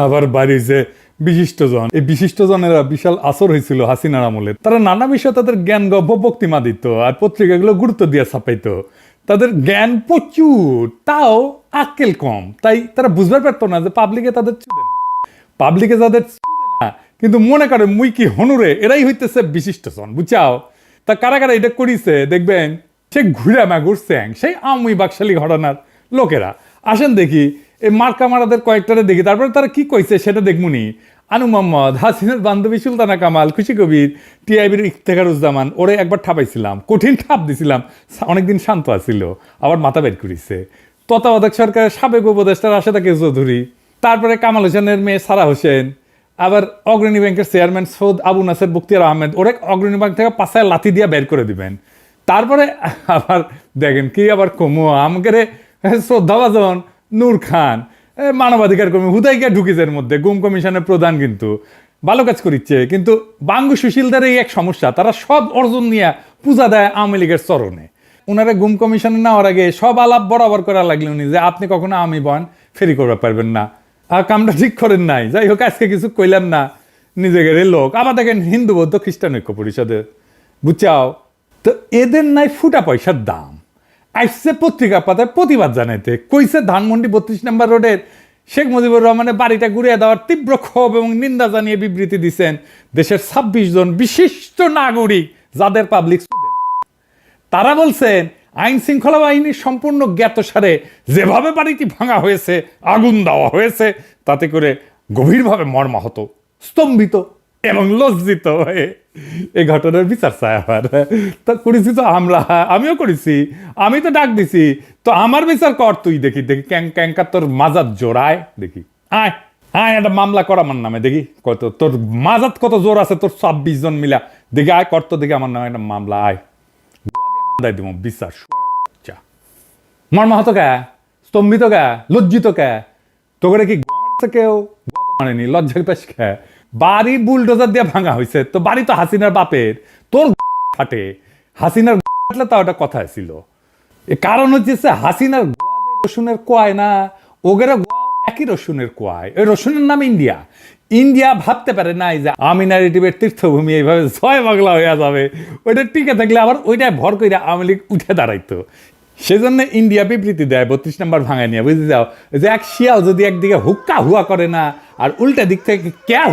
আবার বাড়িছে বিশিষ্টজন। এই বিশিষ্টজনেরা বিশাল আসর হয়েছিল হাসিনার আমলে। তারা নানা বিষয়ে তাদের জ্ঞান গব্য বক্তিমা দিত আর পত্রিকাগুলো গুরুত্ব দিয়ে ছাপাইতো। তাদের জ্ঞান প্রচুর, তাও আক্কেল কম, তাই তারা বুঝতে পারতো না যে পাবলিকে তাদের চুদে না, পাবলিকে যাদের চুদে না কিন্তু মনে করে মুই কি হনুরে, এরাই হইতেছে বিশিষ্টজন, বুঝাও। তা কারা কারা এটা করিছে দেখবেন, সে ঘুরে মা ঘুরছে সেই আমি বাকশালী ঘটনার লোকেরা। আসেন দেখি এই মার্কা মারাদের কয়েকটারে দেখি, তারপরে তারা কি কইছে সেটা দেখমুনি। আনু মোহাম্মদ, হাসিনার বান্ধবী সুলতানা কামাল, খুশি কবির, টিআইবির ইফতেখারুজ্জামান, ওরে একবার ঠাপাইছিলাম, কঠিন ঠাপ দিছিলাম, অনেকদিন শান্ত আছিল, আবার মাথা বের করিছে। তত্ত্বাবধায়ক সরকারের সাবেক উপদেষ্টা রাশেদা কে চৌধুরী, তারপরে কামাল হোসেনের মেয়ে সারা হোসেন, আবার অগ্রণী ব্যাংকের চেয়ারম্যান সৌদ আবু নাসের বখতিয়ার আহমেদ, ওরে অগ্রণী ব্যাংক থেকে পাশায় লাথি দিয়ে বের করে দিবেন। তারপরে আবার দেখেন কি আবার কমো আমাকে শ্রদ্ধাভাজন নূর খান, মানবাধিকার কর্মী, হুদাইকা ঢুকিজের মধ্যে গুম কমিশনের প্রধান, কিন্তু ভালো কাজ করিচ্ছে। কিন্তু বাঙ্গু সুশীলদের এই এক সমস্যা, তারা সব অর্জন নিয়ে পূজা দেয় আওয়ামী লীগের চরণে। ওনারা গুম কমিশনে নেওয়ার আগে সব আলাপ বরাবর করা লাগলো উনি যে আপনি কখনো আমি বয়ান ফেরি করতে পারবেন না, আর কামটা ঠিক করেন নাই। যাই হোক, আজকে কিছু কইলাম না, নিজেদের লোক। আবার দেখেন হিন্দু বৌদ্ধ খ্রিস্টান ঐক্য পরিষদের, বুঝছাও তো এদের নাই ফুটা পয়সার দাম। আসছে পত্রিকা পাতায় প্রতিবাদ জানাইতে, কইছে ধানমন্ডি 32 নম্বর রোডের শেখ মুজিবুর রহমানের বাড়িটা ঘুরিয়ে দেওয়ার তীব্র ক্ষোভ এবং নিন্দা জানিয়ে বিবৃতি দিচ্ছেন দেশের 26 জন বিশিষ্ট নাগরিক যাদের পাবলিক। তারা বলছেন আইন শৃঙ্খলা বাহিনীর সম্পূর্ণ জ্ঞাতসারে যেভাবে বাড়িটি ভাঙা হয়েছে, আগুন দেওয়া হয়েছে, তাতে করে গভীরভাবে মর্মাহত, স্তম্ভিত এবং লজ্জিত হয়ে এই ঘটনার বিচার চায়। আবার তা করেছি তো আমরা, আমিও করেছি, আমি তো ডাক দিছি, তো আমার বিচার কর তুই। দেখি দেখি ক্যাঙ্কা তোর মাজাত জোড়ায়, দেখি আয় আয় একটা মামলা কর আমার নামে, দেখি কত তোর মাজাত কত জোর আছে, তোর 26 জন মিলা, দেখি আয় কর তো, দেখি আমার নামে একটা মামলা, আয় দিব বিচার। মর্মাহত কে, স্তম্ভিত কে, লজ্জিত কে, তোকে কি কেউ মানেনি, লজ্জা পেশ খে। বাড়ি বুলডোজার দিয়ে ভাঙা হয়েছে, তো বাড়ি তো হাসিনার বাপের, তোর ফাটে, হাসিনার ফাটলে তা ওটা কথা ছিল। কারণ হচ্ছে হাসিনার রসুনের কোয়ায় না, ওগের একই রসুনের কোয়ায়, ওই রসুনের নাম ইন্ডিয়া। ইন্ডিয়া ভাবতে পারে নাই যে আমি ন্যারেটিভের তীর্থভূমি এইভাবে জয় বাংলা হয়ে যাবে, ওইটা টিকে থাকলে আবার ওইটাই ভর করে আওয়ামী লীগ উঠে দাঁড়াইতো। সেজন্য ইন্ডিয়া বিবৃতি দেয় 32 নম্বর ভাঙায় নিয়ে, বুঝতে যাও যে এক শিয়াল যদি একদিকে হুক্কা হুয়া করে না, আর উল্টা দিক থেকে ক্যা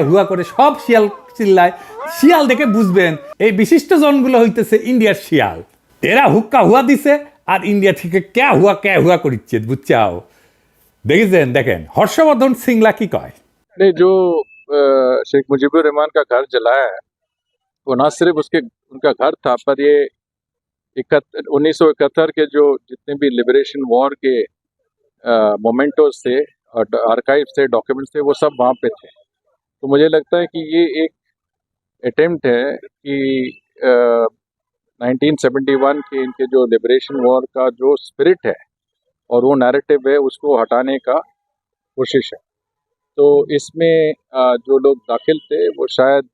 হুয়া করে, সব শিয়াল চিল্লায়, শিয়াল দেখে বুঝবেন এই বিশিষ্ট জনগুলো হইতেছে ইন্ডিয়ার শিয়াল। এরা হুক্কা হুয়া দিছে আর ইন্ডিয়া থেকে ক্যা হুয়া করিচ্ছে, বুঝছাও। দেখেছেন, দেখেন হর্ষবর্ধন সিংলা কি কয়। जो शेख मुजीबुर रहमान का घर जलाया है, वो ना सिर्फ उनका घर था, पर ये 1971 के जो जितने भी लिबरेशन वॉर के मोमेंटोज थे और आर्काइव थे, डॉक्यूमेंट्स थे, वो सब वहाँ पे थे। तो मुझे लगता है कि ये एक अटेम्प्ट है कि 1971 के इनके जो लिबरेशन वॉर का जो स्पिरिट है और वो नैरेटिव है, उसको हटाने का कोशिश है। तो इसमें जो लोग दाखिल थे वो शायद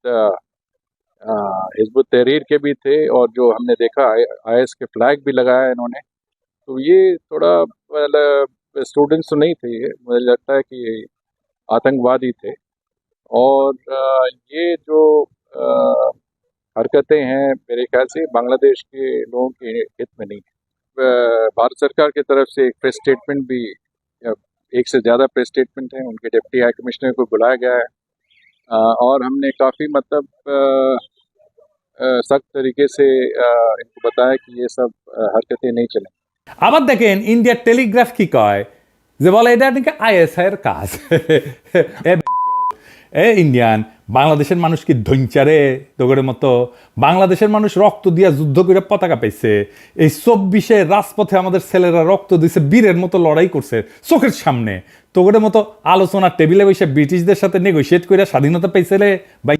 हिज़्बुत तहरीर के भी थे, और जो हमने देखा IS के फ्लैग भी लगाया इन्होंने। तो ये थोड़ा स्टूडेंट्स तो नहीं थे, ये मुझे लगता है कि आतंकवादी थे। और ये जो हरकतें हैं मेरे ख्याल से बांग्लादेश के लोगों के हित में नहीं है। भारत सरकार की तरफ से एक प्रेस स्टेटमेंट भी, एक से ज़्यादा प्रेस स्टेटमेंट हैं, उनके डिप्टी हाई कमिश्नर को बुलाया गया है, और हमने काफ़ी मतलब सख्त तरीके से इनको बताया कि ये सब हरकतें नहीं चलें। আবার দেখেন ইন্ডিয়ার টেলিগ্রাফ কি কয়, যে বলে এটা নাকি ISI এর কাজ। ইন্ডিয়ান বাংলাদেশের মানুষ কি ধৈঞ্চারে তোগরের মতো? বাংলাদেশের মানুষ রক্ত দিয়া যুদ্ধ করে পতাকা পাইছে। এই 24-এ রাজপথে আমাদের ছেলেরা রক্ত দিছে, বীরের মতো লড়াই করছে চোখের সামনে। তোগরের মতো আলোচনার টেবিলে বসে ব্রিটিশদের সাথে নেগোশিয়েট করে স্বাধীনতা পাইছে রে ভাই।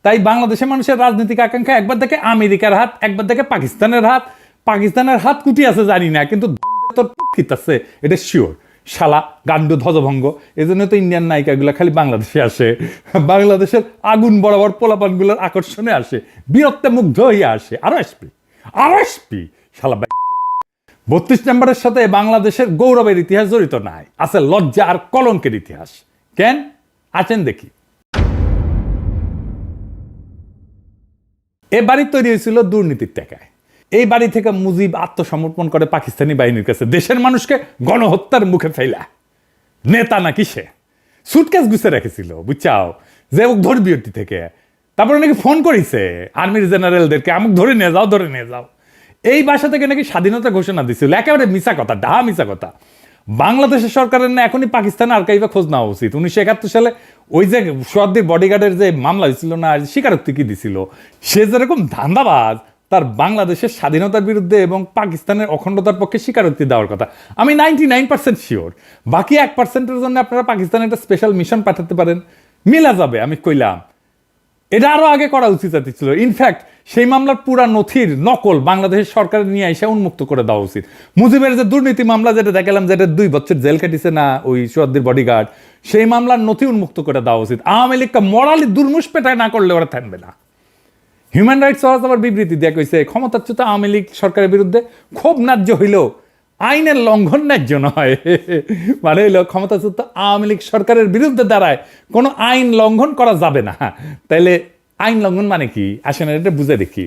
তাই বাংলাদেশের মানুষের রাজনৈতিক আকাঙ্ক্ষা একবার দেখে আমেরিকার হাত, একবার দেখে পাকিস্তানের হাত। পাকিস্তানের হাত কুটি আছে জানি না, কিন্তু আছে এটা শিওর। শালা গান্ডু ধ্বজভঙ্গ। এই জন্য তো ইন্ডিয়ান নায়িকাগুলো খালি বাংলাদেশে আসে, বাংলাদেশের আগুন বরাবর পোলাপানগুলোর আকর্ষণে আসে, বীরত্বে মুগ্ধ হয়ে আসে। আরো আসবি শালা। 32 নম্বরের সাথে বাংলাদেশের গৌরবের ইতিহাস জড়িত নাই, আছে লজ্জা আর কলঙ্কের ইতিহাস। কেন আছেন দেখি। এ বাড়ি তৈরি হয়েছিল দুর্নীতির টাকায়। এই বাড়ি থেকে মুজিব আত্মসমর্পণ করে পাকিস্তানি বাহিনীর কাছে, দেশের মানুষকে গণহত্যার মুখে ফেলা। নেতা নাকি সে সুটকেস গুছে রেখেছিল বুঝছাও, যে ধরবি ওটি থেকে। তারপরে নাকি ফোন করেছে আর্মির জেনারেলদেরকে, আমাকে ধরে নিয়ে যাও, ধরে নিয়ে যাও। এই বাসা থেকে নাকি স্বাধীনতা ঘোষণা দিছিল। একেবারে মিছা কথা, ডাহা মিছা কথা। বাংলাদেশের সরকারের না এখনই পাকিস্তান আর্কাইভে খোঁজ নেওয়া উচিত। 1971 সালে ওই যে সোয়াদ্দির বডিগার্ডের যে মামলা হয়েছিল না, স্বীকারোক্তি কি দিছিল, সে যেরকম ধান্দাবাজ, তার বাংলাদেশের স্বাধীনতার বিরুদ্ধে এবং পাকিস্তানের অখণ্ডতার পক্ষে স্বীকারোক্তি দেওয়ার কথা। আমি 99% শিওর। বাকি 1%-এর জন্য আপনারা পাকিস্তানে একটা স্পেশাল মিশন পাঠাতে পারেন, মিলা যাবে। আমি কইলাম এটা আরো আগে করা উচিত ছিল। ইনফ্যাক্ট সেই মামলার পুরা নথির নকল বাংলাদেশের সরকারের নিয়ে এসে উন্মুক্ত করে দেওয়া উচিত। মুজিবের যে দুর্নীতি মামলা যেটা দেখালাম, যেটা 2 বছর জেল কাটিছে না ওই সোয়াদ্দির বডিগার্ড, সেই মামলার নথি উন্মুক্ত করে দেওয়া উচিত। আওয়ামী লীগকে মরালি দুর্মুষ পেটায় না করলে ওরা থাকবে না। হিউম্যান রাইটস ওয়াচ আবার বিবৃতি দেয়া কইছে, ক্ষমতাচ্যুত আওয়ামী লীগ সরকারের বিরুদ্ধে ক্ষোভ ন্যায্য হইল, আইনের লঙ্ঘন ন্যায্য নয়। মানে হইল ক্ষমতাচ্যুত আওয়ামী লীগ সরকারের বিরুদ্ধে দাঁড়ায় কোনো আইন লঙ্ঘন করা যাবে না। তাইলে আইন লঙ্ঘন মানে কি? আসেন এটা বুঝে দেখি।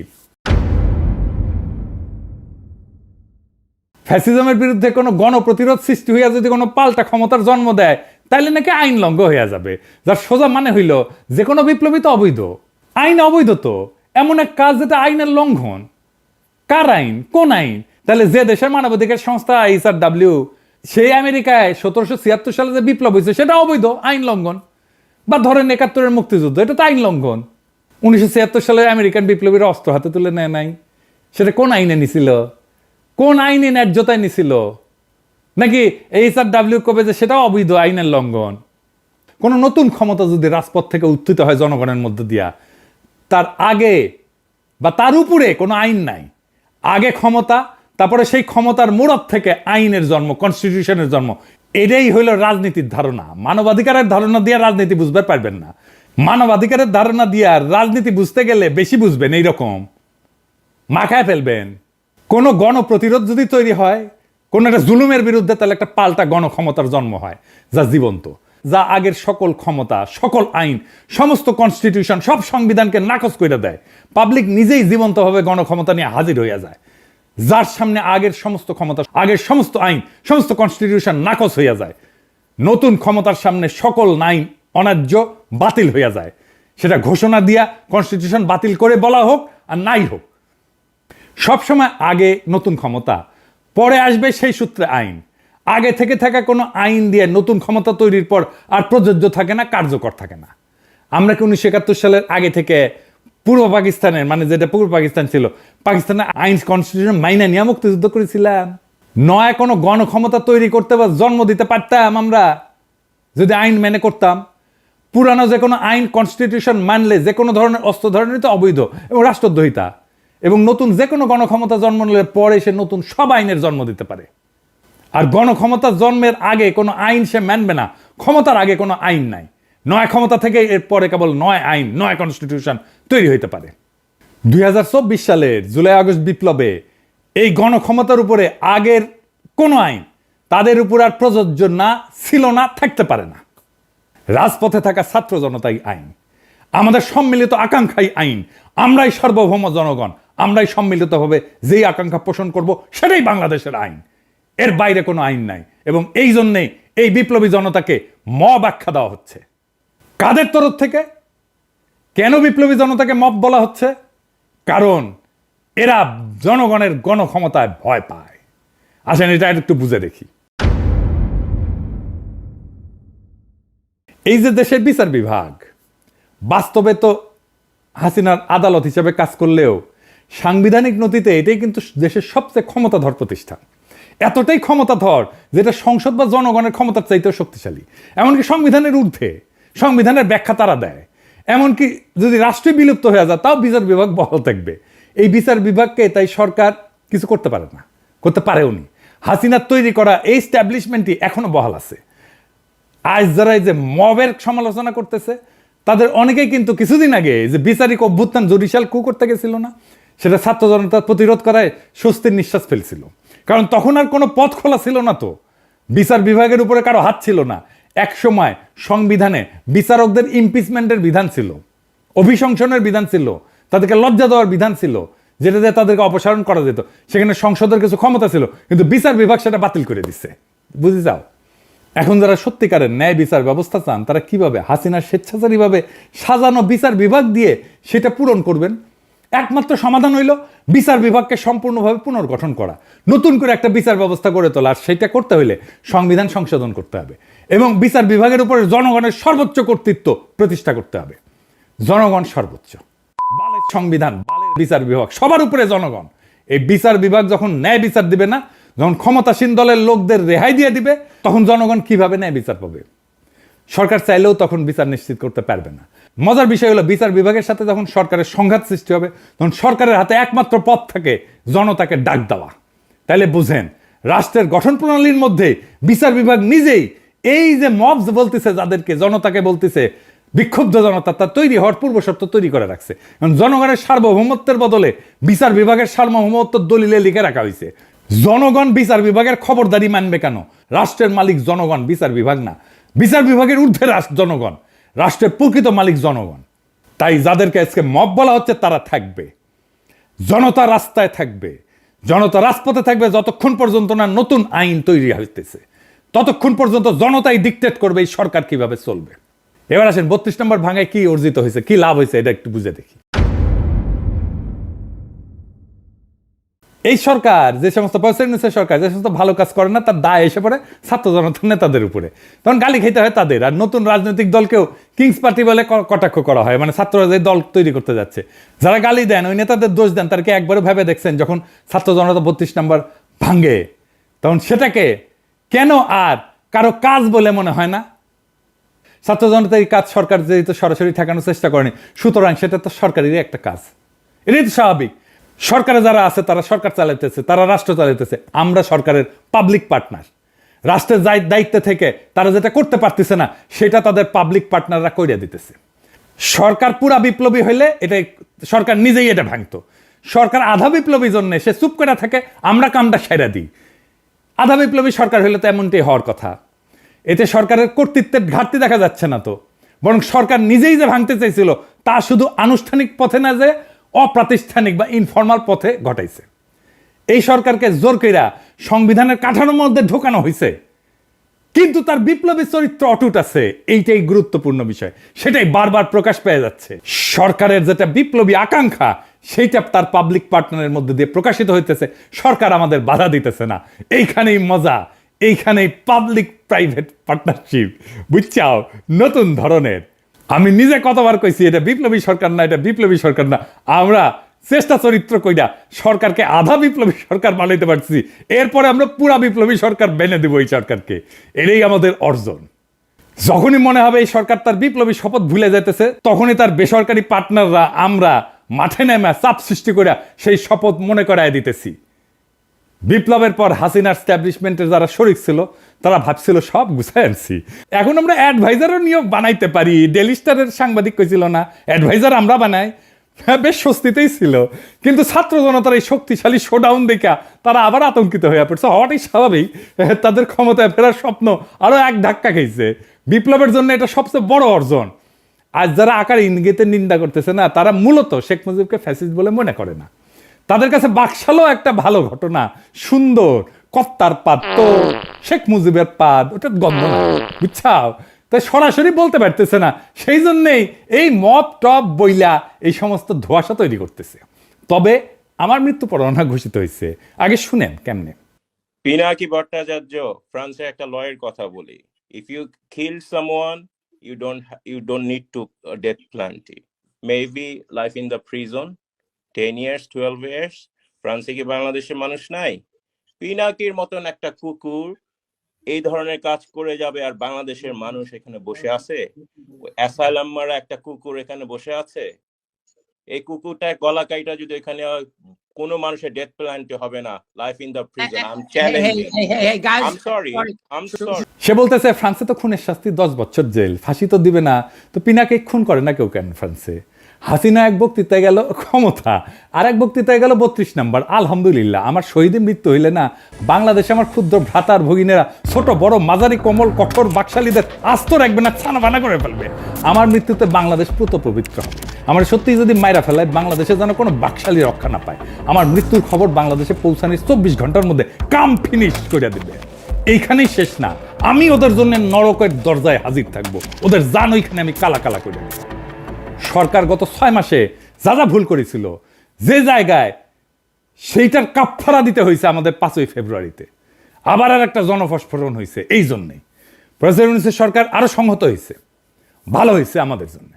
ফ্যাসিজমের বিরুদ্ধে কোনো গণপ্রতিরোধ সৃষ্টি হইয়া যদি কোনো পাল্টা ক্ষমতার জন্ম দেয়, তাইলে নাকি আইন লঙ্ঘন হইয়া যাবে। যার সোজা মানে হইল যে কোনো বিপ্লবী তো অবৈধ, আইন অবৈধ। তো এমন এক কাজ যেটা আইনের লঙ্ঘন। কার আইন? কোন আইন? তাহলে যে দেশের মানবাধিকার সংস্থা HRW, সেই আমেরিকায় 1776 সালে যে বিপ্লব হয়েছে সেটা অবৈধ, আইন লঙ্ঘন। বা ধরেন 71-এর মুক্তিযুদ্ধ, এটা তো আইন লঙ্ঘন। 1976 সালে আমেরিকান বিপ্লবীরা অস্ত্র হাতে তুলে নেয় নাই, সেটা কোন আইনে নিছিল? কোন আইনে ন্যায্যতায় নিছিল? নাকি HRW কবে যে সেটাও অবৈধ, আইনের লঙ্ঘন? কোন নতুন ক্ষমতা যদি রাজপথ থেকে উত্থিত হয় জনগণের মধ্য দিয়া, তার আগে বা তার উপরে কোনো আইন নাই। আগে ক্ষমতা, তারপরে সেই ক্ষমতার মোড়ক থেকে আইনের জন্ম, কনস্টিটিউশনের জন্ম। এটাই হইল রাজনীতির ধারণা। মানবাধিকারের ধারণা দিয়ে রাজনীতি বুঝতে পারবেন না। মানবাধিকারের ধারণা দিয়ে রাজনীতি বুঝতে গেলে বেশি বুঝবেন, এইরকম মাখায় ফেলবেন। কোনো গণপ্রতিরোধ যদি তৈরি হয় কোন একটা জুলুমের বিরুদ্ধে, তাহলে একটা পাল্টা গণক্ষমতার জন্ম হয়, যা জীবন্ত, যা আগের সকল ক্ষমতা, সকল আইন, সমস্ত কনস্টিটিউশন, সব সংবিধানকে নাকচ করে দেয়। পাবলিক নিজেই জীবন্তভাবে গণক্ষমতা নিয়ে হাজির হইয়া যায়, যার সামনে আগের সমস্ত ক্ষমতা, আগের সমস্ত আইন, সমস্ত কনস্টিটিউশন নাকচ হইয়া যায়। নতুন ক্ষমতার সামনে সকল আইন অন্যায্য, বাতিল হইয়া যায়। সেটা ঘোষণা দিয়া কনস্টিটিউশন বাতিল করে বলা হোক আর নাই হোক, সবসময় আগে নতুন ক্ষমতা, পরে আসবে সেই সূত্রে আইন। আগে থেকে থাকা কোনো আইন দিয়ে নতুন ক্ষমতা তৈরির পর আর প্রযোজ্য থাকে না, কার্যকর থাকে না। আমরা কি 1971 সালের আগে থেকে পূর্ব পাকিস্তানের, মানে যেটা পূর্ব পাকিস্তান ছিল, পাকিস্তানের আইন কনস্টিটিউশন মাইনা নিয়ে মুক্তিযুদ্ধ করেছিলাম? নয় কোনো গণক্ষমতা তৈরি করতে বা জন্ম দিতে পারতাম আমরা যদি আইন মেনে করতাম? পুরানো যে কোনো আইন কনস্টিটিউশন মানলে যে কোনো ধরনের অস্ত্র ধরনের তো অবৈধ এবং রাষ্ট্রদ্রোহিতা। এবং নতুন যে কোনো গণক্ষমতা জন্ম নিলে পরে সে নতুন সব আইনের জন্ম দিতে পারে। আর গণক্ষমতা জন্মের আগে কোনো আইন সে মানবে না। ক্ষমতার আগে কোনো আইন নাই। নয় ক্ষমতা থেকে এর পরে কেবল নয় আইন, নয় কনস্টিটিউশন তৈরি হইতে পারে। 2024 সালের জুলাই আগস্ট বিপ্লবে এই গণক্ষমতার উপরে আগের কোনো আইন তাদের উপর আর প্রযোজ্য না, ছিল না, থাকতে পারে না। রাজপথে থাকা ছাত্র জনতাই আইন, আমাদের সম্মিলিত আকাঙ্ক্ষাই আইন। আমরাই সার্বভৌম জনগণ, আমরাই সম্মিলিতভাবে যেই আকাঙ্ক্ষা পোষণ করব সেটাই বাংলাদেশের আইন। এর বাইরে কোনো আইন নাই। এবং এই জন্যেই এই বিপ্লবী জনতাকে মব আখ্যা দেওয়া হচ্ছে। কাদের তরফ থেকে? কেন বিপ্লবী জনতাকে মব বলা হচ্ছে? কারণ এরা জনগণের গণক্ষমতায় ভয় পায়। আসেন এটা একটু বুঝে দেখি। এই যে দেশের বিচার বিভাগ, বাস্তবে তো হাসিনার আদালত হিসেবে কাজ করলেও সাংবিধানিক নথিতে এটাই কিন্তু দেশের সবচেয়ে ক্ষমতাধর প্রতিষ্ঠান। এতটাই ক্ষমতাধর যেটা সংসদ বা জনগণের ক্ষমতার চাইতেও শক্তিশালী। এমনকি সংবিধানের ঊর্ধ্বে, সংবিধানের ব্যাখ্যা তারা দেয়। এমনকি যদি রাষ্ট্রই বিলুপ্ত হয়ে যায় তাও বিচার বিভাগ বহাল থাকবে। এই বিচার বিভাগকে তাই সরকার কিছু করতে পারে না, করতে পারেওনি। হাসিনার তৈরি করা এই স্ট্যাবলিশমেন্টই এখনো বহাল আছে। আজ যারা এই যে মবের সমালোচনা করতেছে তাদের অনেকেই কিন্তু কিছুদিন আগে যে বিচারিক অভ্যুত্থান জুডিশিয়াল কু করতে গেছিল না, সেটা ছাত্র জনতার প্রতিরোধ করায় স্বস্তির নিঃশ্বাস ফেলছিল। কারণ তখন আর কোনো পথ খোলা ছিল না, তো বিচার বিভাগের উপরে কারো হাত ছিল না। এক সময় সংবিধানে বিচারকদের ইমপিচমেন্টের বিধান ছিল, অভিশংসনের বিধান ছিল, তাদেরকে লজ্জা দেওয়ার বিধান ছিল, যেটাতে তাদেরকে অপসারণ করা যেত। সেখানে সংসদের কিছু ক্ষমতা ছিল, কিন্তু বিচার বিভাগ সেটা বাতিল করে দিচ্ছে। বুঝে যাও, এখন যারা সত্যিকারের ন্যায় বিচার ব্যবস্থা চান তারা কিভাবে হাসিনার স্বেচ্ছাচারীভাবে সাজানো বিচার বিভাগ দিয়ে সেটা পূরণ করবেন? একমাত্র সমাধান হইল বিচার বিভাগকে সম্পূর্ণভাবে পুনর্গঠন করা, নতুন করে একটা বিচার ব্যবস্থা গড়ে তোলা। আর সেটা করতে হইলে সংবিধান সংশোধন করতে হবে এবং বিচার বিভাগের উপরে জনগণের সর্বোচ্চ কর্তৃত্ব প্রতিষ্ঠা করতে হবে। জনগণ সর্বোচ্চ, বালের সংবিধান, বালের বিচার বিভাগ, সবার উপরে জনগণ। এই বিচার বিভাগ যখন ন্যায় বিচার দিবে না, যখন ক্ষমতাসীন দলের লোকদের রেহাই দিয়ে দিবে, তখন জনগণ কিভাবে ন্যায় বিচার পাবে? সরকার চাইলেও তখন বিচার নিশ্চিত করতে পারবে না। মজার বিষয় হলো বিচার বিভাগের সাথে যখন সরকারের সংঘাত সৃষ্টি হবে, তখন সরকারের হাতে একমাত্র পথ থাকে জনতাকে ডাক দেওয়া। তাইলে বুঝেন, রাষ্ট্রের গঠন প্রণালীর মধ্যে বিচার বিভাগ নিজেই এই যে মবস বলতেছে, যাদেরকে জনতাকে বলতেছে বিক্ষুব্ধ জনতা, তা তৈরি হওয়ার পূর্ব শর্ত তৈরি করে রাখছে। কারণ জনগণের সার্বভৌমত্বের বদলে বিচার বিভাগের সার্বভৌমত্ব দলিলে লিখে রাখা হয়েছে। জনগণ বিচার বিভাগের খবরদারি মানবে কেন? রাষ্ট্রের মালিক জনগণ, বিচার বিভাগ না। বিচার বিভাগের ঊর্ধ্বে জনগণ, রাষ্ট্রের প্রকৃত মালিক জনগণ। তাই যাদেরকে আজকে মব বলা হচ্ছে তারা থাকবে, জনতা রাস্তায় থাকবে, জনতা রাজপথে থাকবে যতক্ষণ পর্যন্ত না নতুন আইন তৈরি হইতেছে, ততক্ষণ পর্যন্ত জনতাই ডিকটেট করবে এই সরকার কিভাবে চলবে। এবার আসেন 32 নম্বর ভাঙায় কি অর্জিত হয়েছে, কি লাভ হয়েছে, এটা একটু বুঝে দেখি। এই সরকার, যে সমস্ত সরকার যে সমস্ত ভালো কাজ করে না, তার দায় এসে পড়ে ছাত্র জনতার নেতাদের উপরে। তখন গালি খেতে হয় তাদের। আর নতুন রাজনৈতিক দলকেও কিংস পার্টি বলে কটাক্ষ করা হয়, মানে ছাত্ররা যে দল তৈরি করতে যাচ্ছে, যারা গালি দেন ওই নেতাদের দোষ দেন। তারকে একবারও ভেবে দেখছেন যখন ছাত্র জনতা 32 নম্বর ভাঙে, তখন সেটাকে কেন আর কারো কাজ বলে মনে হয় না? ছাত্র জনতার এই কাজ সরকার যেহেতু সরাসরি ঠেকানোর চেষ্টা করেনি, সুতরাং সেটা তো সরকারেরই একটা কাজ। এটাই তো স্বাভাবিক। সরকারে যারা আছে তারা সরকার চালাইতেছে, তারা রাষ্ট্র চালাইতেছে, আমরা সরকারের পাবলিক পার্টনার। রাষ্ট্রের দায়িত্বে থেকে তারা যেটা করতে পারতেছে না, সেটা তাদের পাবলিক পার্টনাররা কইরা দিতেছে। সরকার পুরা বিপ্লবী হইলে এটা সরকার নিজেই এটা ভাঙতো। সরকার আধা বিপ্লবী জন্য সে চুপ করে থাকে, আমরা কামটা সেরা দিই। আধা বিপ্লবী সরকার হইলে তো এমনটাই হওয়ার কথা। এতে সরকারের কর্তৃত্বের ঘাটতি দেখা যাচ্ছে না তো, বরং সরকার নিজেই যে ভাঙতে চাইছিল তা শুধু আনুষ্ঠানিক পথে না, যে অপ্রাতিষ্ঠানিক বা ইনফর্মাল পথে ঘটাইছে। এই সরকারকে জোর কইরা সংবিধানের কাঠামোর মধ্যে ঢোকানো হয়েছে, কিন্তু তার বিপ্লবী চরিত্র অটুট আছে। এইটাই গুরুত্বপূর্ণ বিষয়, সেটাই বারবার প্রকাশ পেয়ে যাচ্ছে। সরকারের যেটা বিপ্লবী আকাঙ্ক্ষা, সেইটা তার পাবলিক পার্টনারের মধ্যে দিয়ে প্রকাশিত হইতেছে। সরকার আমাদের বাধা দিতেছে না। এইখানেই মজা, এইখানেই পাবলিক প্রাইভেট পার্টনারশিপ, বুঝছাও, নতুন ধরনের। আমি নিজে কতবার কইছি এটা বিপ্লবী সরকার না, এটা বিপ্লবী সরকার না। আমরা চেষ্টা চরিত্র কইরা সরকারকে আধা বিপ্লবী সরকার বানাইতে পারছি, এরপরে আমরা পুরা বিপ্লবী সরকার বেনে দেবো এই সরকারকে। এটাই আমাদের অর্জন। যখনই মনে হবে এই সরকার তার বিপ্লবী শপথ ভুলে যেতেছে, তখনই তার বেসরকারি পার্টনাররা আমরা মাঠে নেমে চাপ সৃষ্টি করে সেই শপথ মনে করায় দিতেছি। বিপ্লবের পর হাসিনার স্ট্যাবলিশমেন্টের যারা শরিক ছিল তারা ভাবছিল সব গুছাই আনছি, এখন আমরা অ্যাডভাইজারও নিয়োগ বানাইতে পারি। ডেলি স্টারের সাংবাদিক কইছিল না, অ্যাডভাইজার আমরা বানাই। বেশ স্বস্তিতেই ছিল, কিন্তু ছাত্র জনতার এই শক্তিশালী শোডাউন দেখা তারা আবার আতঙ্কিত হয়ে পড়ছে। হওয়াটাই স্বাভাবিক, তাদের ক্ষমতায় ফেরার স্বপ্ন আরো এক ধাক্কা খেয়েছে। বিপ্লবের জন্য এটা সবচেয়ে বড় অর্জন। আজ যারা আকার ইঙ্গিতের নিন্দা করতেছে না, তারা মূলত শেখ মুজিবকে ফ্যাসিস্ট বলে মনে করে না। তাদের কাছে বাকশালও একটা ভালো ঘটনা, সুন্দর কত্তার পাদ, তো শেখ মুজিবের পাদ ওটা গন্ধ না, বুঝছাও। তাই সরাসরি বলতে পারতেছে না, সেই জন্যেই এই মব টপ বইলা এই সমস্ত ধোঁয়াশা তৈরি করতেছে। তবে আমার মৃত্যু পরোয়ানা ঘোষিত হয়েছে, আগে শুনেন কেমনে। পিনাকি ভট্টাচার্য ফ্রান্সের একটা লয়ের কথা বলি, if you kill someone you don't need to death penalty, maybe life in the prison 10 years 12 years। ফ্রান্সে কি বাংলাদেশের মানুষ নাই? পিনাকির মতন একটা কুকুর এই ধরনের কাজ করে যাবে আর বাংলাদেশের মানুষ এখানে বসে আছে? অ্যাসাইলাম মারা একটা কুকুর এখানে বসে আছে। এই কুকুরটা গলা কাইটা যদি এখানে কোনো মানুষের ডেথ পেনাল্টি হবে না, life in the prison. I am challenging. I am sorry. সে বলতেছে ফ্রান্সে তো খুনের শাস্তি 10 বছর জেল, ফাঁসি তো দিবে না, তো পিনাকে খুন করে না কেউ কেন ফ্রান্সে? হাসিনা এক বক্তৃতায় গেল ক্ষমতা, আর এক বক্তৃতায় গেল 32 নম্বর। আলহামদুলিল্লাহ, আমার শহীদের মৃত্যু হইলে না বাংলাদেশে আমার ক্ষুদ্র ভ্রাতার ভগিনেরা ছোট বড় মাঝারি কোমল কঠোর বাকশালীদের আস্ত রাখবে না, ছানা বানা করে ফেলবে। আমার মৃত্যুতে বাংলাদেশ পুত পবিত্র হবে। আমার সত্যি যদি মাইরা ফেলায় বাংলাদেশে যেন কোনো বাকশালী রক্ষা না পায়। আমার মৃত্যুর খবর বাংলাদেশে পৌঁছানোর 24 ঘন্টার মধ্যে কাম ফিনিশ করে দেবে। এইখানেই শেষ না, আমি ওদের জন্য নরকের দরজায় হাজির থাকবো, ওদের জান ওইখানে আমি কালা কালা করে দেবো। সরকার গত 6 মাসে যা যা ভুল করেছিল যে জায়গায়, সেইটার কাফফারা দিতে হয়েছে আমাদের 5ই ফেব্রুয়ারিতে। আবার আর একটা জনফস্ফোরণ হয়েছে। এই জন্যেই প্রেসিডেন্ট সরকার আরো সংহত হয়েছে, ভালো হয়েছে আমাদের জন্য।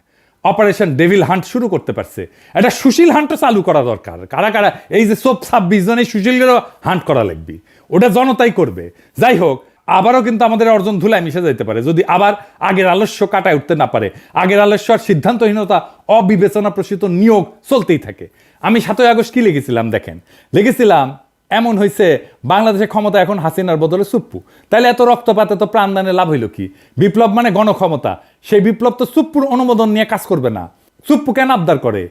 অপারেশন ডেভিল হান্ট শুরু করতে পারছে, একটা সুশীল হান্টও চালু করা দরকার। কারা কারা এই যে 26 জন এই সুশীলেরও হান্ট করা লাগবে, ওটা জনতাই করবে। যাই হোক, আবারও কিন্তু আমাদের অর্জন ধুলায় মিশে যেতে পারে যদি আবার আগের আলস্য কাটায় উঠতে না পারে। আগের আলস্য আর সিদ্ধান্তহীনতা, অবিবেচনা প্রসূত নিয়োগ চলতেই থাকে। আমি 7ই আগস্ট কি লিখেছিলাম দেখেন, লিখেছিলাম এমন হয়েছে বাংলাদেশের ক্ষমতা এখন হাসিনার বদলে সুপ্পু। তাহলে এত রক্তপাত এত প্রাণদানে লাভ হইল কি? বিপ্লব মানে গণক্ষমতা, সেই বিপ্লব তো সুপ্পুর অনুমোদন নিয়ে কাজ করবে না। সুপ্পু কেন আবদার করে?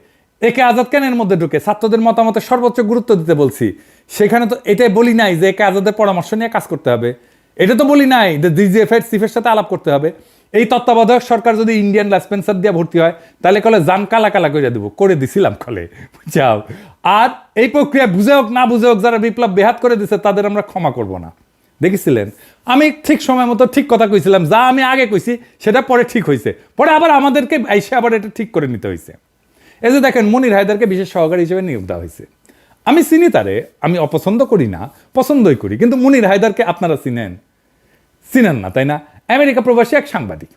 একে আজাদ কেন এর মধ্যে ঢুকে? ছাত্রদের মতামতের সর্বোচ্চ গুরুত্ব দিতে বলছি। সেখানে তো এটাই বলি নাই যে একে আজাদের পরামর্শ নিয়ে কাজ করতে হবে। এটা তো বলি নাই যে ডিজিএফ এর চিফের সাথে আলাপ করতে হবে। এই তত্ত্বাবধায়ক সরকার যদি ইন্ডিয়ান লাইসপেন্সার দিয়ে ভর্তি হয় তাহলে কলে জান কালা কালা করে দেবো, করে দিছিলাম কলে, বুঝাও। আর এই প্রক্রিয়া বুঝে হোক না বুঝে হোক যারা বিপ্লব বেহাত করে দিচ্ছে তাদের আমরা ক্ষমা করব না। দেখেছিলেন আমি ঠিক সময় মতো ঠিক কথা কইছিলাম, যা আমি আগে কইছি সেটা পরে ঠিক হয়েছে, পরে আবার আমাদেরকে এসে আবার এটা ঠিক করে নিতে হয়েছে। এই যে দেখেন মনির হায়দারকে বিশেষ সহকারী হিসেবে নিয়োগ দেওয়া হয়েছে। আমি চিনি তারে, আমি অপছন্দ করি না, পছন্দই করি। কিন্তু মনির হায়দারকে আপনারা চিনেন না, তাই না? আমেরিকা প্রবাসী এক সাংবাদিক।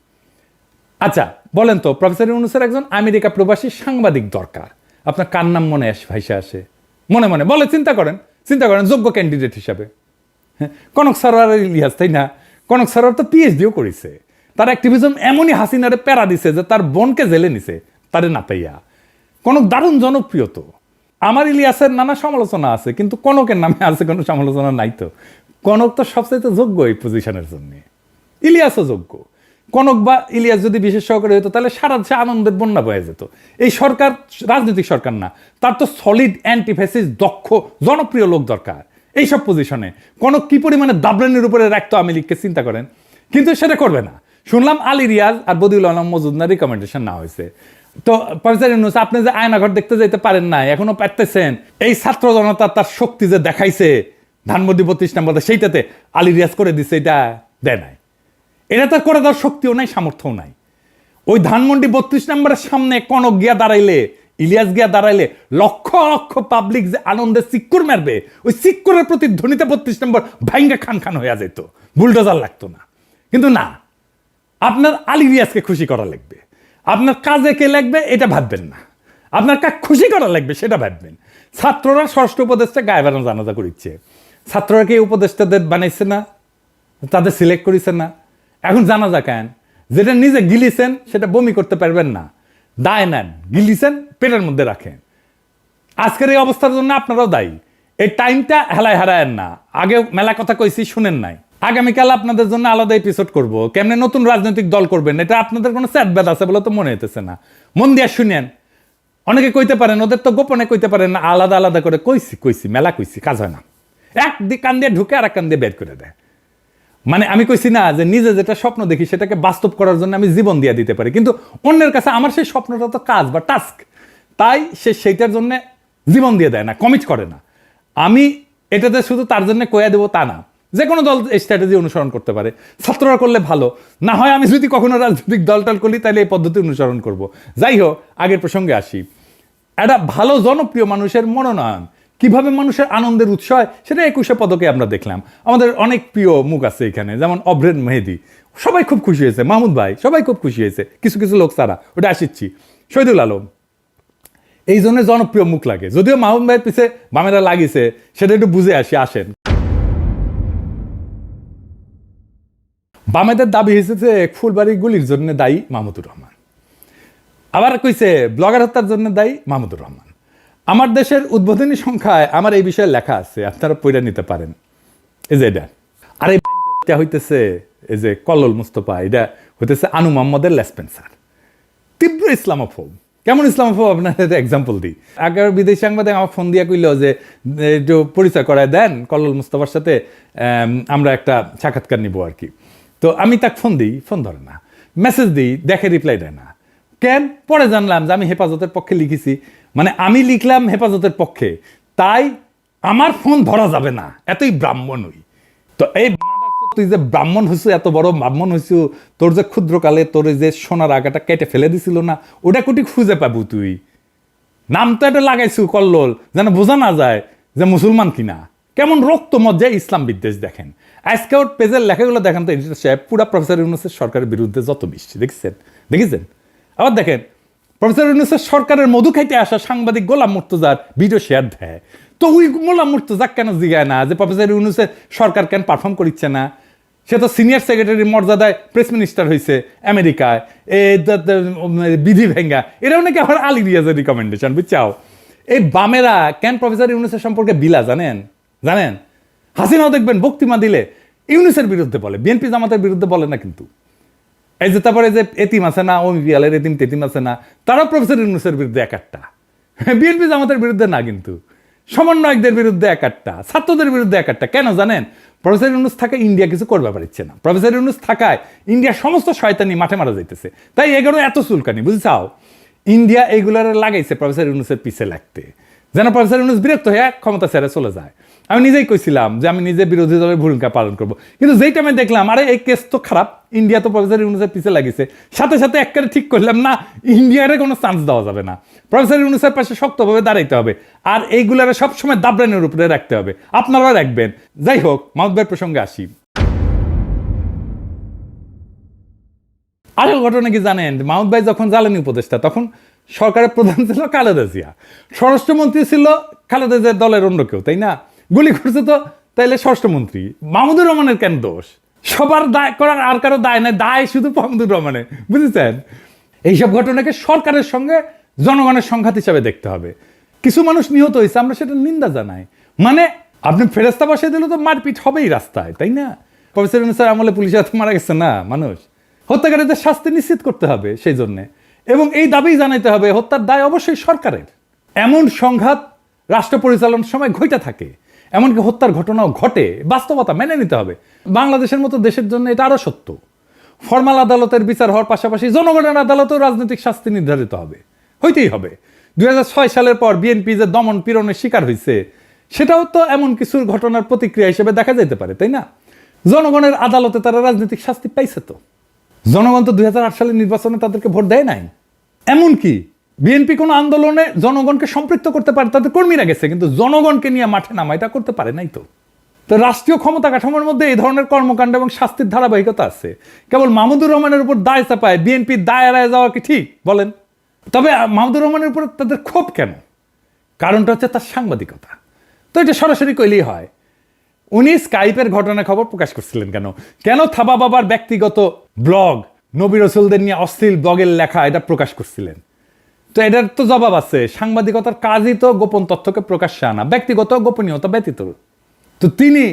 আচ্ছা বলেন তো, প্রফেসর ইউনূসের একজন আমেরিকা প্রবাসী সাংবাদিক দরকার। আপনার কার নাম মনে ভাইসা আসে? মনে মনে বলে চিন্তা করেন যোগ্য ক্যান্ডিডেট হিসাবে। হ্যাঁ, কনক সরোয়ার ইলিয়াস, তাই না? কনক সরোয়ার তো পিএইচডিও করেছে। তার অ্যাক্টিভিজম এমনই হাসিনারে প্যারা দিছে যে তার বোনকে জেলে নিছে তারে না পাইয়া। কনক দারুণ জনপ্রিয় তো। আমার ইলিয়াসের নানা সমালোচনা আছে, কিন্তু কনকের নামে আছে কোনো সমালোচনা নাই তো। কনক তো সবচাইতে যোগ্য এই পজিশনের জন্য, ইলিয়াসও যোগ্য। কনক বা ইলিয়াস যদি বিশেষ সহকারী হতো তাহলে সারা দেশে আনন্দের বন্যা বয়ে যেত। এই সরকার রাজনৈতিক সরকার না, তার তো সলিড অ্যান্টিফেসিস দক্ষ জনপ্রিয় লোক দরকার এইসব পজিশনে। কনক কি পরিমাণে দাবরানির উপরে রাখতো আওয়ামী লীগকে চিন্তা করেন, কিন্তু সেটা করবে না। শুনলাম আলী রিয়াজ আর বদিউল আলম মজুমদার রিকমেন্ডেশন না হয়েছে। তো প্রফেসর ইউনূস, আপনি যে আয়নাঘর দেখতে যেতে পারেন না, এখনো পারতেছেন। এই ছাত্র জনতা তার শক্তি যে দেখাইছে ধানমন্ডি 32 নম্বরে, সেইটাতে আলী রিয়াজ করে দিচ্ছে, এটা দেয় নাই। এটা তার করে দেওয়ার শক্তিও নাই, সামর্থ্যও নাই। ওই ধানমন্ডি 32 নম্বরের সামনে কনক গিয়া দাঁড়াইলে, ইলিয়াস গিয়া দাঁড়াইলে লক্ষ লক্ষ পাবলিক যে আনন্দে চিক্কুর মারবে, ওই চিক্কুরের প্রতিধ্বনিতে 32 নম্বর ভাইঙ্গা খান খান হয়ে যেত, বুলডোজার লাগতো না। কিন্তু না, আপনার আলী রিয়াজকে খুশি করা লাগবে, আপনার কাজে কে লাগবে এটা ভাববেন না, আপনার কাজ খুশি করা লাগবে সেটা ভাববেন। ছাত্ররা ষষ্ঠ উপদেষ্টা গায়ে বানানো জানাজা করিচ্ছে। ছাত্ররা কি উপদেষ্টাদের বানাইছে না? তাদের সিলেক্ট করেছে না? এখন জানাজা কেন? যেটা নিজে গিলিছেন সেটা বমি করতে পারবেন না, দায় নেন, গিলিছেন পেটের মধ্যে রাখেন। আজকের এই অবস্থার জন্য আপনারাও দায়ী। এই টাইমটা হেলায় হারায়েন না। আগে মেলা কথা কইছি, শুনেন নাই। আগামীকাল আপনাদের জন্য আলাদা এপিসোড করব, কেমনে নতুন রাজনৈতিক দল করবেন। এটা আপনাদের কোনো স্যাটব্যাট আছে বলে তো মনে হইতেছে না। মন দিয়া শুনেন। অনেকে কইতে পারেন, ওদের তো গোপনে কইতে পারেন না, আলাদা আলাদা করে কইছি মেলা কইছি, কাজ হয় না। এক কান দিয়ে ঢুকে আর এক কান দিয়ে বের করে দেয়। মানে আমি কইছি না যে নিজে যেটা স্বপ্ন দেখি সেটাকে বাস্তব করার জন্য আমি জীবন দিয়ে দিতে পারি, কিন্তু অন্যের কাছে আমার সেই স্বপ্নটা তো কাজ বা টাস্ক, তাই সে সেইটার জন্য জীবন দিয়ে দেয় না, কমিট করে না। আমি এটাতে শুধু তার জন্য কয়া দেবো তা না। যে কোনো দল এই স্ট্র্যাটেজি অনুসরণ করতে পারে, ছাত্ররা করলে ভালো। না হয় আমি যদি কখনো রাজনৈতিক দলটাল করি তাহলে এই পদ্ধতি অনুসরণ করব। যাই হোক, আগের প্রসঙ্গে আসি। একটা ভালো জনপ্রিয় মানুষের মনোনয়ন কিভাবে মানুষের আনন্দের উৎস হয় সেটা 21শে পদকে আমরা দেখলাম। আমাদের অনেক প্রিয় মুখ আছে এখানে, যেমন অভ্রেন মেহেদি, সবাই খুব খুশি হয়েছে। মাহমুদ ভাই, সবাই খুব খুশি হয়েছে, কিছু কিছু লোক তারা, ওটা আসিচ্ছি। শহীদুল আলম, এই জন্য জনপ্রিয় মুখ লাগে। যদিও মাহমুদ ভাইয়ের পিছে বামেরা লাগিয়েছে, সেটা একটু বুঝে আসেন। বামেদের দাবি হয়েছে যে ফুলবাড়ি গুলির জন্য দায়ী মাহমুদুর রহমান। আবার কইছে ব্লগার হত্যার জন্য দায়ী মাহমুদুর রহমান। আমার দেশের উদ্বোধনী সংখ্যায় আমার এই বিষয়ে লেখা আছে, আপনারা পড়ে নিতে পারেন। এই যে এটা, আর এই হইতেছে এই যে কল্লোল মুস্তফা, এটা হইতেছে আনু মোহাম্মদের লেসপেন্সার, তীব্র ইসলামোফোব, কেমন ইসলামোফোব আপনার এক্সাম্পল দিই। আগে বিদেশি সাংবাদিক আমার ফোন দিয়ে কইল যে একটু পরিচয় করায় দেন কল্লোল মুস্তাফার সাথে, আমরা একটা সাক্ষাৎকার নিব আর কি। তো আমি তাকে ফোন দিই, ফোন ধরে না, মেসেজ দিই, দেখে রিপ্লাই দেয় না। কেন? পরে জানলাম যে আমি হেফাজতের পক্ষে লিখেছি, মানে আমি লিখলাম হেফাজতের পক্ষে, তাই আমার ফোন ধরা যাবে না, এতই ব্রাহ্মণ হই। তো এই তুই যে ব্রাহ্মণ হইছু, এত বড় ব্রাহ্মণ হইছু, তোর যে ক্ষুদ্রকালে তোর যে সোনার আগাটা কেটে ফেলে দিছিল না, ওটা কুটি খুঁজে পাবো তুই? নাম তো এটা লাগাইছু কল্লোল, যেন বোঝা না যায় যে মুসলমান কিনা। কেমন রক্ত মজ্জায় ইসলাম বিদ্বেষ দেখেন। আজকে ওর পেজের লেখাগুলো দেখেন তো, এডিটর সাহেব পুরা প্রফেসর ইউনূসের সরকারের বিরুদ্ধে যত বৃষ্টি দেখেছেন। আবার দেখেন প্রফেসর ইউনূসের সরকারের মধু খাইতে আসা সাংবাদিক গোলাম মুর্তজার ভিডিও শেয়ার দেয়, তো ওই গোলাম মুর্তজা কেন জিগায় না যে প্রফেসর ইউনূসের সরকার কেন পারফর্ম করিচ্ছে না? সে তো সিনিয়র সেক্রেটারির মর্যাদায় প্রেস মিনিস্টার হয়েছে আমেরিকায়, বিধি ভেঙ্গা, এরাও নাকি আবার আলী রিয়াজের রিকমেন্ডেশন, বুঝছাও? এই বামেরা কেন প্রফেসর ইউনূসের সম্পর্কে বিলা জানেন? হাসিনাও দেখবেন বক্তৃতা দিলে ইউনূসের বিরুদ্ধে বলে, বিএনপি জামাতের বিরুদ্ধে বলে না। কিন্তু এই যে তারপরে যে এতিম আছে না, ওমিপিয়ালের এতিম তেতিম আছে না, তারাও প্রফেসর ইউনূসের বিরুদ্ধে এক একটা, বিএনপি জামাতের বিরুদ্ধে না, কিন্তু সমন্বয়কদের বিরুদ্ধে এক একটা, ছাত্রদের বিরুদ্ধে এক একটা। কেন জানেন? প্রফেসর ইউনূস থাকায় ইন্ডিয়া কিছু করবে পারছে না। প্রফেসর ইউনূস থাকায় ইন্ডিয়ার সমস্ত শয়তানি মাঠে মারা যাইতেছে, তাই এগুলো এত চুলকানি, বুঝছাও? ইন্ডিয়া এইগুলার লাগাইছে প্রফেসর ইউনূসের পিছে লাগতে, যেন প্রফেসর ইউনূস বিরক্ত হয়ে ক্ষমতা ছেড়ে চলে যায়। আমি নিজেই কইছিলাম যে আমি নিজে বিরোধী দলের ভূমিকা পালন করবো, কিন্তু যেই টাইমে দেখলাম আরে এই কেস তো খারাপ, ইন্ডিয়া তো প্রফেসর ইউনূসের পিছে লাগিয়েছে, সাথে সাথে একবারে ঠিক করলাম না, ইন্ডিয়ারে কোনো চান্স দেওয়া যাবে না, প্রফেসর ইউনূসের পাশে শক্তভাবে দাঁড়াইতে হবে, আর এইগুলারে সবসময় দাবরানের উপরে রাখতে হবে। আপনারা রাখবেন। যাই হোক, মাহমুদ ভাইয়ের প্রসঙ্গে আসি। আরেক ঘটনা কি জানেন? মাহমুদ ভাই যখন জ্বালানি উপদেষ্টা, তখন সরকারের প্রধান ছিল খালেদা জিয়া, স্বরাষ্ট্রমন্ত্রী ছিল খালেদা জিয়ার দলের অন্য কেউ, তাই না? গুলি করছে তো তাইলে স্বরাষ্ট্রমন্ত্রী। মাহমুদুর রহমানের কেন দোষ? সবার দায় করার আর কারো দায় নাই, দায় শুধু মাহমুদুর রহমানের, বুঝেছেন? এইসব ঘটনাকে সরকারের সঙ্গে জনগণের সংঘাত হিসাবে দেখতে হবে। কিছু মানুষ নিহত হয়েছে, আমরা সেটা নিন্দা জানাই। মানে আপনি ফেরেস্তা বসে দিলে তো মারপিট হবেই রাস্তায়, তাই না? প্রফেসর ইউনূসের আমলে পুলিশের হাতে মারা গেছে না মানুষ, হত্যাকারীদের শাস্তি নিশ্চিত করতে হবে সেই জন্যে, এবং এই দাবি জানাইতে হবে হত্যার দায় অবশ্যই সরকারের। এমন সংঘাত রাষ্ট্র পরিচালনার সময় ঘটে থাকে, এমনকি হত্যার ঘটনাও ঘটে, বাস্তবতা মেনে নিতে হবে। বাংলাদেশের মতো দেশের জন্য এটা আরও সত্য। ফরমাল আদালতের বিচার হওয়ার পাশাপাশি জনগণের আদালতেও রাজনৈতিক শাস্তি নির্ধারিত হবে, হইতেই হবে। 2006 সালের পর বিএনপি যে দমন পীড়নের শিকার হয়েছে, সেটাও তো এমন কিছু ঘটনার প্রতিক্রিয়া হিসেবে দেখা যেতে পারে, তাই না? জনগণের আদালতে তারা রাজনৈতিক শাস্তি পাইছে তো। জনগণ তো 2008 সালের নির্বাচনে তাদেরকে ভোট দেয় নাই। এমনকি বিএনপি কোনো আন্দোলনে জনগণকে সম্পৃক্ত করতে পারে, তাদের কর্মীরা গেছে, কিন্তু জনগণকে নিয়ে মাঠে নামা এটা করতে পারে নাই তো। তো রাষ্ট্রীয় ক্ষমতা কাঠামোর মধ্যে এই ধরনের কর্মকাণ্ড এবং শাস্তির ধারাবাহিকতা আছে। কেবল মাহমুদুর রহমানের উপর দায় চাপায় বিএনপির দায় এড়ায় যাওয়া কি ঠিক বলেন? তবে মাহমুদুর রহমানের উপর তাদের ক্ষোভ কেন? কারণটা হচ্ছে তার সাংবাদিকতা। তো এটা সরাসরি কইলেই হয়। উনি স্কাইপের ঘটনা খবর প্রকাশ করছিলেন কেন? কেন থাবা বাবার ব্যক্তিগত ব্লগ, নবী রসুলদের নিয়ে অশ্লীল ব্লগের লেখা এটা প্রকাশ করছিলেন? তো এটার তো জবাব আছে। সাংবাদিকতার কাজই তো গোপন তথ্যকে প্রকাশ্যে আনা, ব্যক্তিগত গোপনীয়তা ব্যতীত। তো তিনি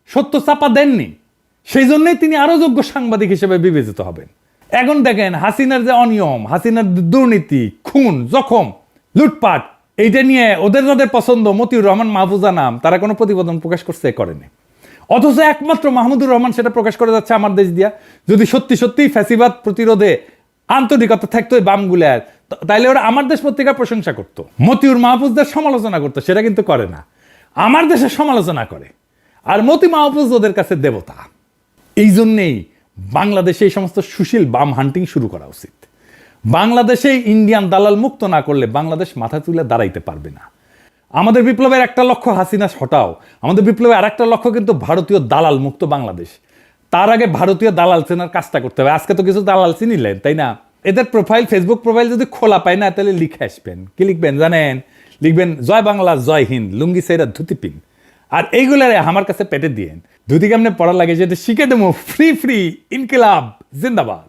সত্য চাপা দেননি, সেই জন্যই তিনি আরো যোগ্য সাংবাদিক হিসেবে বিবেচিত হবেন। এখন দেখেন হাসিনার যে অনিয়ম, হাসিনার দুর্নীতি, খুন, জখম, লুটপাট, এইটা নিয়ে ওদের যাদের পছন্দ, মতিউর রহমান, মাহফুজা নাম, তারা কোনো প্রতিবেদন প্রকাশ করছে? করেনি। অথচ একমাত্র মাহমুদুর রহমান সেটা প্রকাশ করে যাচ্ছে আমার দেশ দিয়া। যদি সত্যি সত্যি ফ্যাসিবাদ প্রতিরোধে আন্তরিকতা থাকতো এই বামগুলার, তাইলে ওরা আমার দেশ পত্রিকার প্রশংসা করতো, মতিউর মাহফুজদের সমালোচনা করতো। সেটা কিন্তু করে না, আমার দেশের সমালোচনা করে। আর মতি মাহফুজ ওদের কাছে দেবতা। এই জন্যেই বাংলাদেশে এই সমস্ত সুশীল বাম হান্টিং শুরু করা উচিত। বাংলাদেশে ইন্ডিয়ান দালাল মুক্ত না করলে বাংলাদেশ মাথা তুলে দাঁড়াইতে পারবে না। আমাদের বিপ্লবের একটা লক্ষ্য হাসিনা হটাও, আমাদের বিপ্লবের আরেকটা লক্ষ্য কিন্তু ভারতীয় দালাল মুক্ত বাংলাদেশ। তার আগে ভারতীয় দালাল চেনার কাজটা করতে হবে। আজকে তো কিছু দালাল চিনিলেন, তাই না? এদের প্রোফাইল, ফেসবুক প্রোফাইল যদি খোলা পায় না, তাহলে লিখে আসবেন। কি লিখবেন জানেন? লিখবেন জয় বাংলা, জয় হিন্দ, লুঙ্গি সেরা ধুতি পিন। আর এইগুলারে আমার কাছে পেটে দিয়েন। ধুতি কেমনে পড়া লাগে যেটা শিখে দেবো। ফ্রি ফ্রি ইনকিলাব জিন্দাবাদ।